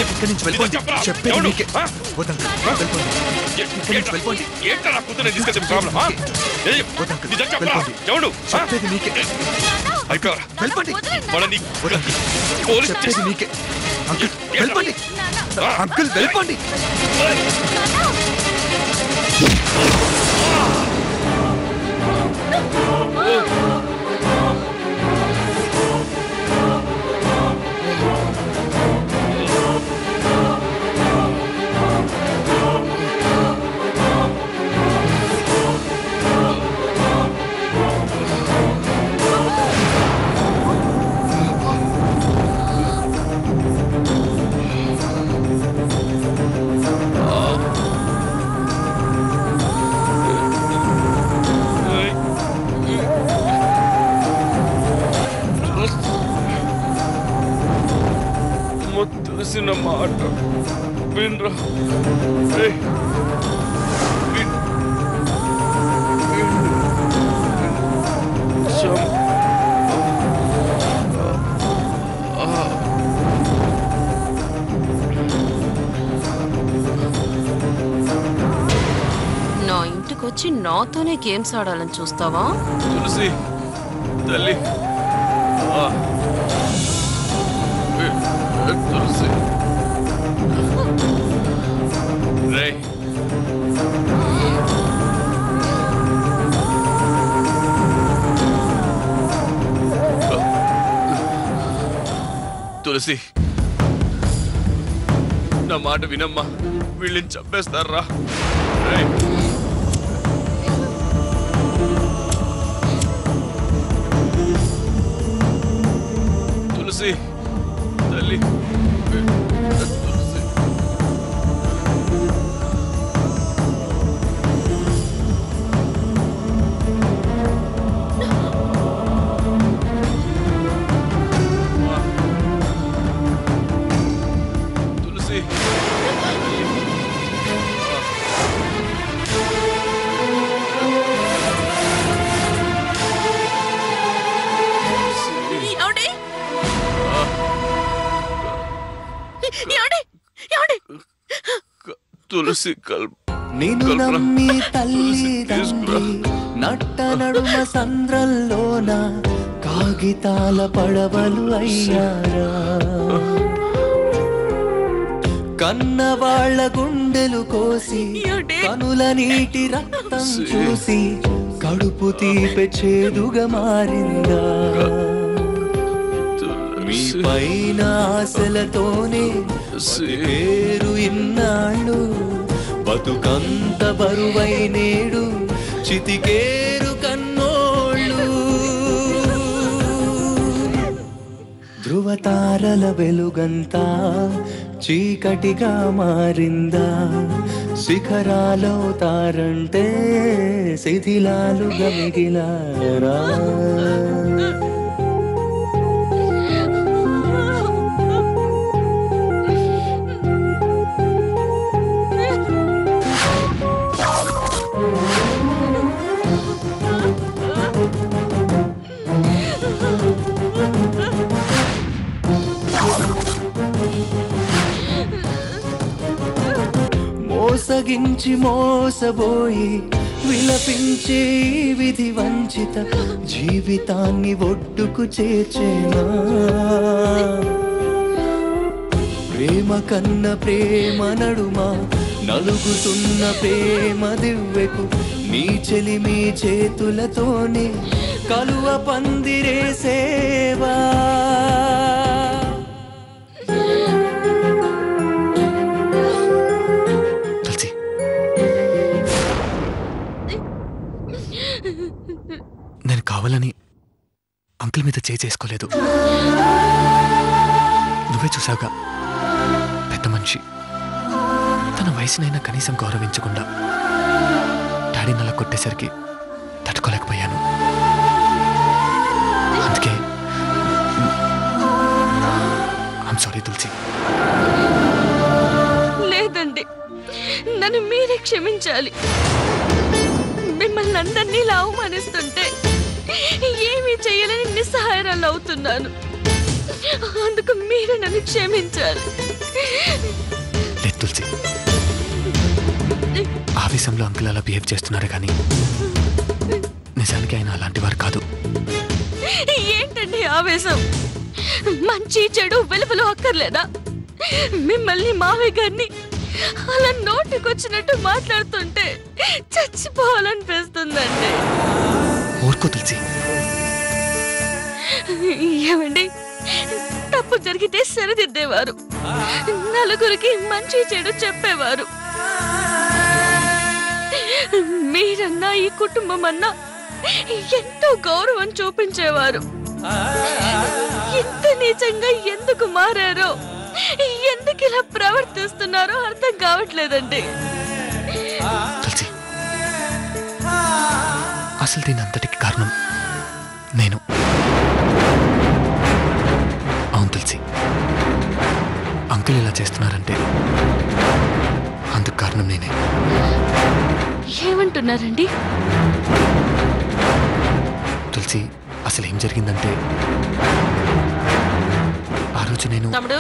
ఇక్కడి నుంచి వెళ్ళిపోండి. చెప్పేది మీకే. వద్దండి, వెళ్ళిపోండి. ఇక్కడి నుంచి వెళ్ళిపోండి. వెళ్ళిపోండి. చెప్పేది మీకే. వెళ్ళిపోండి. చెప్పేది మీకే. అంకుల్ వెళ్ళిపోండి. అంకుల్ వెళ్ళిపోండి. తెలిసిన మాట వినరా. నా ఇంటికి వచ్చి నాతోనే గేమ్స్ ఆడాలని చూస్తావా? తులసి తల్లి, తులసి రే, తులసి నా మాట వినమ్మా, వీళ్ళని చంపేస్తారా. రే తులసి తల్లి, తులసి తులసి తులసి నిన్ను నమ్మి తల్లిదండ్రి నట్ట నడుమ సంద్రంలోన కాగితాల పడవలు అయ్యారా. కన్న వాళ్ళ గుండెలు కోసి కనుల నీటి రక్తం చూసి కడుపు తీపే చేదుగా మారిందా. మీ పైన ఆశలతోనే పేరు ఇన్నాళ్ళు బతుకంత బరువై నేడు చితికేరు కన్నోళ్ళు. ధృవతారల వెలుగంతా చీకటిగా మారిందా. శిఖరాలవుతారంటే శిథిలాలుగా మిగిలారా. మోసగించి మోసబోయి విలపించే విధి వంచిత జీవితాన్ని ఒడ్డుకు చేర్చేనా. ప్రేమ కన్న ప్రేమ నడుమ నలుగుతున్న ప్రేమ దివ్వెకు నీ చెలిమి చేతులతోనే కలువ పందిరేసేవా. నేను కావాలని అంకుల్ మీద చేసుకోలేదు. నువ్వే చూసావుగా, పెద్ద మనిషి తన వయసునైనా కనీసం గౌరవించకుండా డాడీ నల్ల కొట్టేసరికి తట్టుకోలేకపోయాను. అందుకే ఐమ్ సారీ తులసి. లేదండి, నన్ను మీరే క్షమించాలి. మిమ్మల్ని అందరినీ ఇలా అవమానిస్తుంటే ఏమీ చేయలేని నిస్సహాయరాలు అవుతున్నాను. అందుకు మీరు నన్ను క్షమించాలి. లేదు తులసి, ఆవేశంలో అంకుల్ అలా బిహేవ్ చేస్తున్నారు కానీ నిజానికి ఆయన అలాంటి వారు కాదు. ఏంటండి ఆవేశం? మంచి చెడు వెలుపలు అక్కర్లేదా? మిమ్మల్ని మావయ్య గారిని అలా నోటికొచ్చినట్టు మాట్లాడుతుంటే చచ్చిపోవాలనిపిస్తుందండి. ఊరుకో తులసి. ఏమండి, తప్పు జరిగితే సరిదిద్దేవారు, నలుగురికి మంచి చెడు చెప్పేవారు. మీరన్నా ఈ కుటుంబం అన్నా ఎంతో గౌరవం చూపించేవారు. ఇంత నిజంగా ఎందుకు మారారో, ఎందుకు ఇలా ప్రవర్తిస్తున్నారో అర్థం కావట్లేదండి. తులసి, అసలు దీని అంతటికి కారణం నేను. అవును తులసి, అంకుల్ ఇలా చేస్తున్నారంటే అందుకు కారణం నేనే. ఏమంటున్నారండి? తులసి, అసలు ఏం జరిగిందంటే ఆ రోజు నేను తమ్ముడు,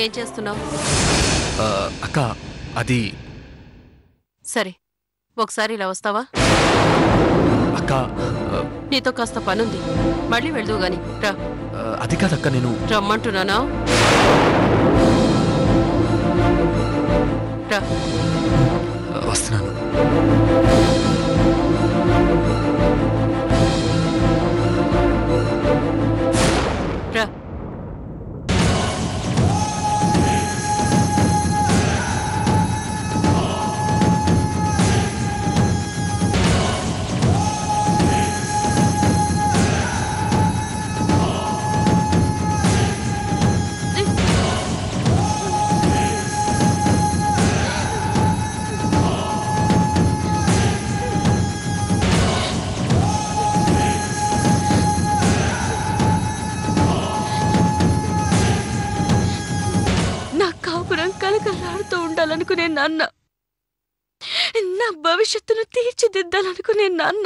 ఏం చేస్తున్నావు? అక్క, అది సరే, ఒకసారి ఇలా వస్తావా? అక్క, నీతో కాస్త పనుంది, మళ్ళీ వెళ్దువు గాని రా. అది కాదక్క, నేను రమ్మంటున్నానా? రా. వస్తున్నాను. రా. కలకలాడుతూ ఉండాలనుకునే నాన్న, నా భవిష్యత్తును తీర్చిదిద్దాలనుకునే నాన్న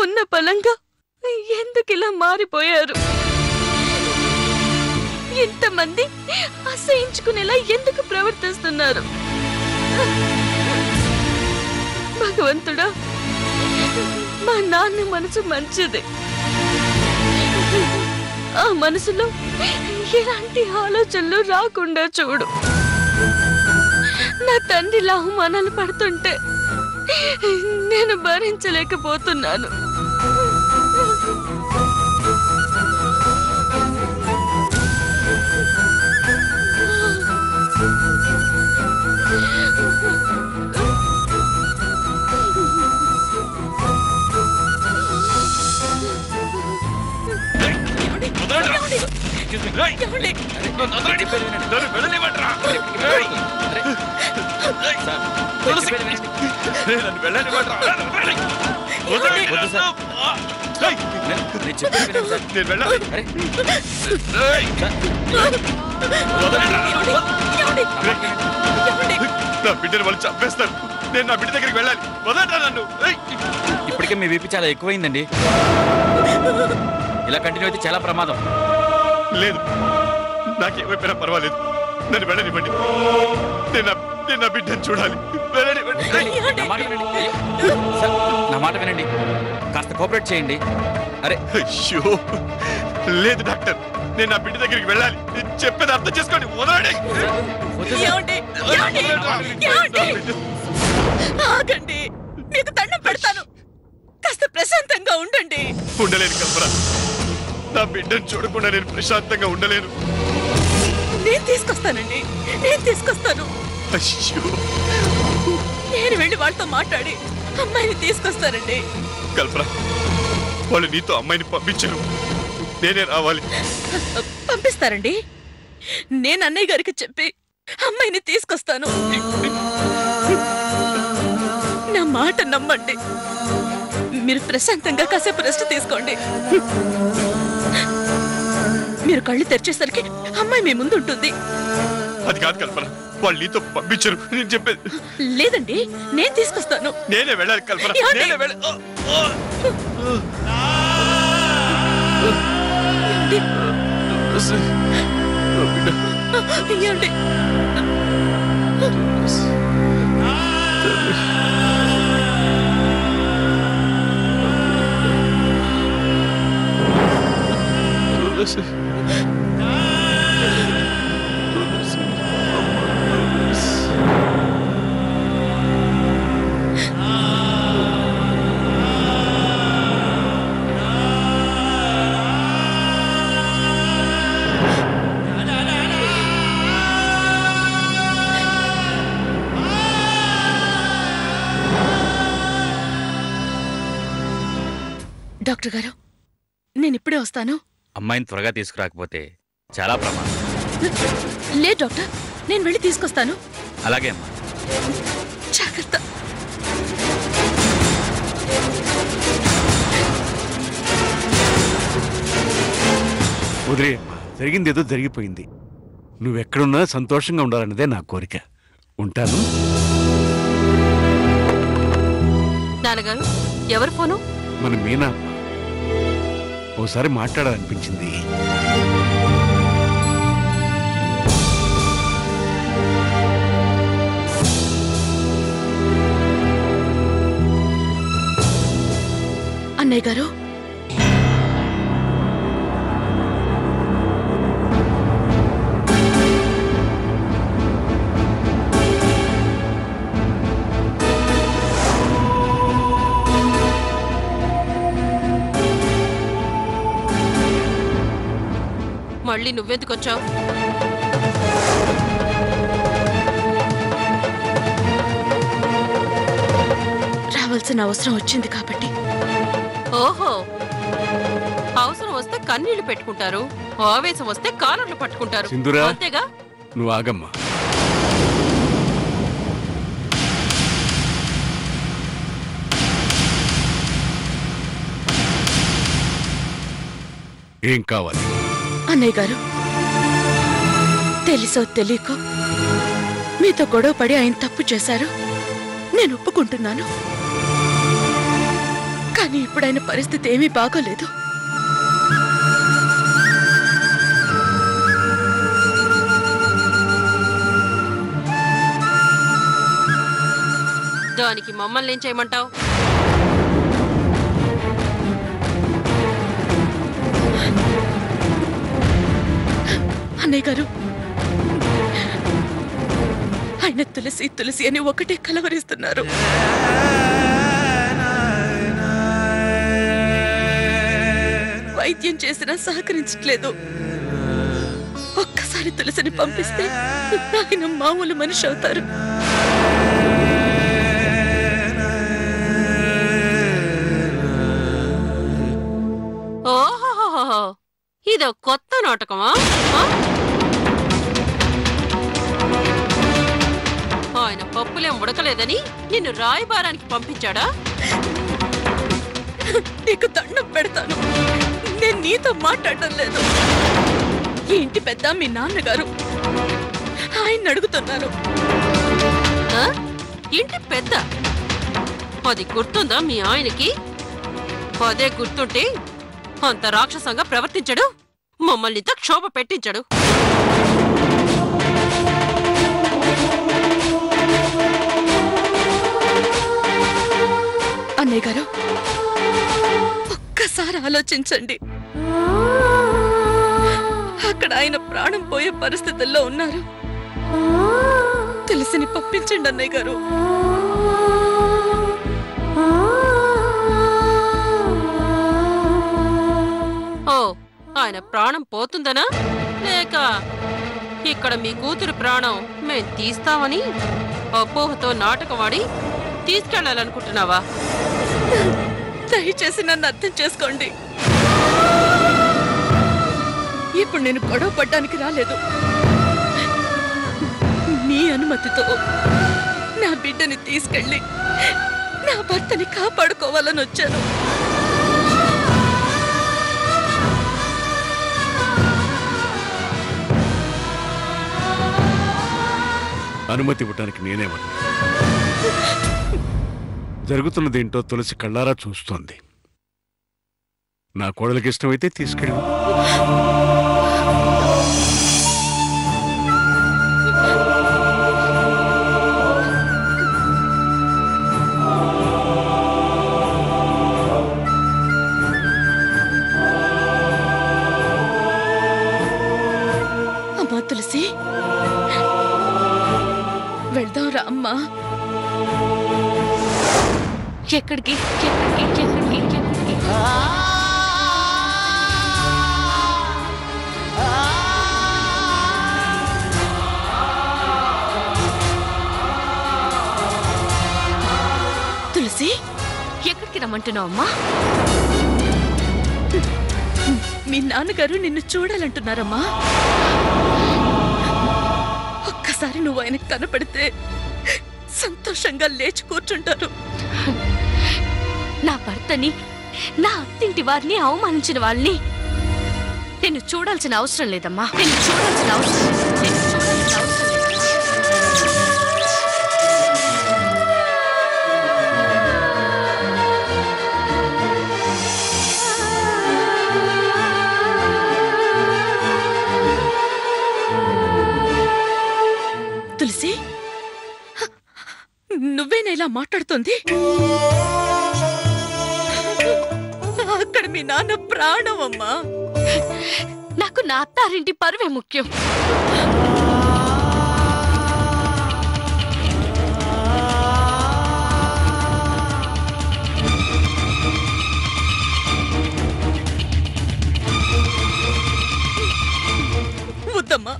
ఉన్న బలంగా ఎందుకు ఇలా మారిపోయారు? ఇంతమంది అసహించుకునేలా ఎందుకు ప్రవర్తిస్తున్నారు? భగవంతుడా, మా నాన్న మనసు మంచిది, ఆ మనసులో ఎలాంటి ఆలోచనలు రాకుండా చూడు. నా తండ్రిలా అవమానాలు పడుతుంటే నేను భరించలేకపోతున్నాను. నా బిడ్డను వాళ్ళు చంపేస్తారు. నేను నా బిడ్డ దగ్గరికి వెళ్ళాలి. వదలరా నన్ను. ఇప్పటికే మీ వీపీ చాలా ఎక్కువైందండి. ఇలా కంటిన్యూ అయితే చాలా ప్రమాదం. లేదు, నాకేమైపోయినా పర్వాలేదు, నన్ను వెళ్ళనివ్వండి. నేను నా బిడ్డను చూడాలి. వెళ్ళనివ్వండి. నా మాట వినండి, కాస్త కోఆపరేట్ చేయండి. అరే అయ్యో, లేదు డాక్టర్, నేను నా బిడ్డ దగ్గరికి వెళ్ళాలి. చెప్పేది అర్థం చేసుకోండి. వదలండి. ఆగండి, మీకు దండం పెడతాను. కాస్త ప్రశాంతంగా ఉండండి. ఉండలేను కల్పన, నా బిడ్డను చూడకుండా నేను ప్రశాంతంగా ఉండలేను. నేను తీసుకొస్తానండి, నేను తీసుకొస్తాను. అయ్యో, నేను వెళ్ళి వాళ్ళతో మాట్లాడి అమ్మాయిని తీసుకొస్తానండి. కల్పన, వాళ్ళు నీతో అమ్మాయిని పంపించరు, నేనే రావాలి. పంపిస్తారండి, నేను అన్నయ్య గారికి చెప్పి అమ్మాయిని మీరు ప్రశాంతంగా కాసేపు రెస్ట్ తీసుకోండి. మీరు కళ్ళు తెరిచేసరికి అమ్మాయి మీ ముందు ఉంటుంది. అది కాదు కల్పన, వాళ్ళు నీతో పంపించరు. నేను చెప్పేది లేదండి, నేను తీసుకొస్తాను. నేనే వెళ్ళాలి కల్పన, నేనే వెళ్ళాలి. ఏమండి? డాక్టర్ గారు, నేను ఇప్పుడే వస్తాను. అమ్మాయిని త్వరగా తీసుకురాకపోతే చాలా ప్రమాదం. లేదు డాక్టర్, నేను వెళ్ళి తీసుకొస్తాను. అలాగే అమ్మా. జాగ్రత్త. వదిలేయమ్మా, జరిగిందేదో జరిగిపోయింది. నువ్వెక్కడున్నా సంతోషంగా ఉండాలన్నదే నా కోరిక. ఉంటాను. నాన్నగారు, ఎవరు ఫోను? మన మీనా ఓసారి మాట్లాడాలనిపించింది. అన్నయ్య గారు, మళ్ళీ నువ్వెందుకొచ్చావు? రావాల్సిన అవసరం వచ్చింది కాబట్టి. ఓహో, అవసరం వస్తే కన్నీళ్లు పెట్టుకుంటారు, ఆవేశం వస్తే కాలర్లు పట్టుకుంటారు. సింధూరా, అంతేగా? నువ్వు ఆగమ్మా. ఏం కావాలి? అన్నయ్య గారు, తెలుసో తెలియకో మీతో గొడవ పడి ఆయన తప్పు చేశారు. నేను ఒప్పుకుంటున్నాను. కానీ ఇప్పుడు ఆయన పరిస్థితి ఏమీ బాగోలేదు. దానికి మమ్మల్ని ఏం చేయమంటావు? అన్నయ్య గారు, ఆయన తులసి తులసి అని ఒకటే కలవరిస్తున్నారు. వైద్యం చేసినా సహకరించట్లేదు. ఒక్కసారి తులసిని పంపిస్తే ఆయన మామూలు మనిషి అవుతారు. ఓహో, ఇదో కొత్త నాటకమా? ఆయన పప్పులేం ఉడకలేదని నిన్ను రాయబారానికి పంపించాడా? నీకు దండం పెడతాను, నేను నీతో మాట్లాడటం లేదు. ఈ ఇంటి పెద్ద మీ నాన్నగారు, ఆయన అడుగుతున్నాను. ఇంటి పెద్ద అది గుర్తుందా మీ ఆయనకి? అదే గుర్తుంటే అంత రాక్షసంగా ప్రవర్తించడు, మమ్మల్ని క్షోభ పెట్టించడు. అన్నయ్య గారు, ఒక్కసారి ఆలోచించండి. అక్కడ ఆయన ప్రాణం పోయే పరిస్థితుల్లో ఉన్నారు. తులసిని పంపించండి అన్నయ్య గారు. ఓ, ఆయన ప్రాణం పోతుందనా, లేక ఇక్కడ మీ కూతురు ప్రాణం మేం తీస్తామని అపోహతో నాటకవాడి తీసుకెళ్లాలనుకుంటున్నావా? దయచేసి నన్ను అర్థం చేసుకోండి. ఇప్పుడు నేను గొడవ పడ్డానికి రాలేదు. మీ అనుమతితో నా బిడ్డని తీసుకెళ్ళి నా భర్తని కాపాడుకోవాలని వచ్చాను. అనుమతి ఇవ్వటానికి నేనేమన్నా. జరుగుతున్నదేంటో తులసి కళ్ళారా చూస్తోంది. నా కోడలికి ఇష్టమైతే తీసుకెళ్ళు. అమ్మా తులసి, వెళ్దాంరా అమ్మా. ఎక్కడికి ఎక్కడికి ఎక్కడికి ఎక్కడికి? తులసి, ఎక్కడికి రమ్మంటున్నావు అమ్మా? మీ నాన్నగారు నిన్ను చూడాలంటున్నారమ్మా. ఒక్కసారి నువ్వు ఆయనకు కనపడితే సంతోషంగా లేచి కూర్చుంటారు. నా భర్తని, నా అత్తింటి వారిని అవమానించిన వాళ్ళని నేను చూడాల్సిన అవసరం లేదమ్మా. నేను చూడాల్సిన అవసరం లేదమ్మా. తులసి, నువ్వేనా ఇలా మాట్లాడుతుంది? అక్కడ మీ నాన్న ప్రాణం అమ్మా. నాకు నా అత్తారింటి పరువే ముఖ్యం. వద్దమ్మా,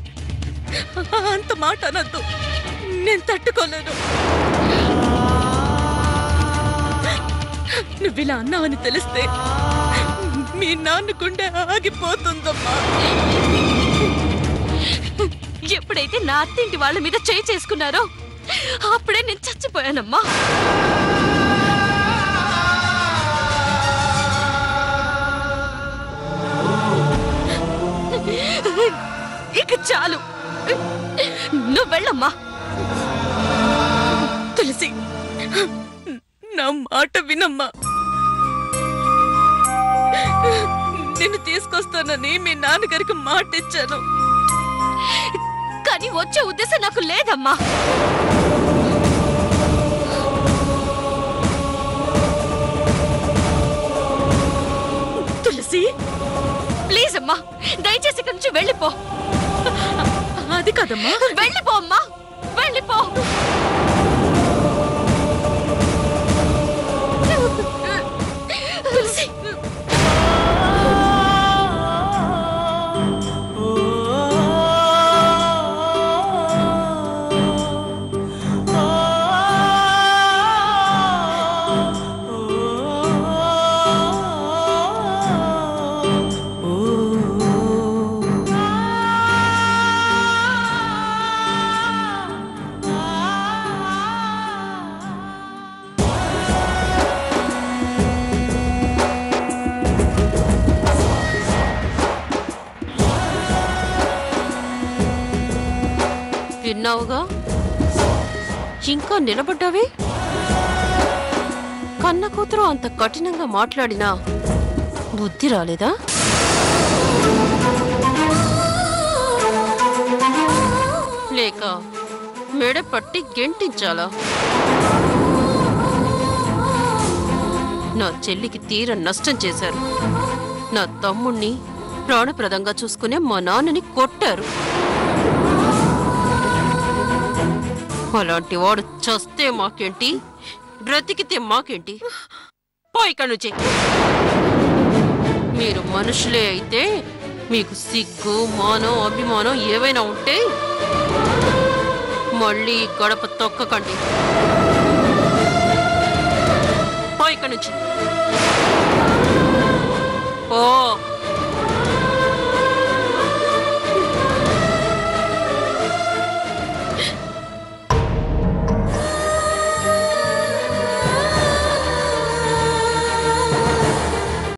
అంత మాట అనద్దు. నేను తట్టుకోలేను. నువ్విలా అన్నావని తెలిస్తే మీ నాన్న గుండె ఆగిపోతుందమ్మా. ఎప్పుడైతే నా అత్తింటి వాళ్ళ మీద చేయి చేసుకున్నారో అప్పుడే నేను చచ్చిపోయానమ్మా. ఇక చాలు, నువ్వు వెళ్ళమ్మా. తులసి, నా మాట వినమ్మా. నిన్ను తీసుకొస్తానని మీ నాన్నగారికి మాట ఇచ్చాను. కానీ వచ్చే ఉద్దేశం నాకు లేదమ్మా. తులసి, ప్లీజ్ అమ్మా, దయచేసి ఇక్కడి నుంచి వెళ్ళిపో. అది కాదమ్మా. వెళ్ళిపో అమ్మా, వెళ్ళిపో. తులసి, విన్నావుగా, ఇంకా నిలబడ్డావి. కన్న కూతురు అంత కఠినంగా మాట్లాడినా బుద్ధి రాలేదా? లేక మెడ పట్టి గెంటించాలా? నా చెల్లికి తీర నష్టం చేశారు. నా తమ్ముణ్ణి ప్రాణప్రదంగా చూసుకునే మా నాన్నని కొట్టారు. అలాంటి వాడు చస్తే మాకేంటి, బ్రతికితే మాకేంటి? పో ఇక్కడి నుంచి. మీరు మనుషులే అయితే మీకు సిగ్గు, మానం, అభిమానం ఏవైనా ఉంటే మళ్ళీ గడప తొక్కకండి. పో ఇక్కడి నుంచి. పో.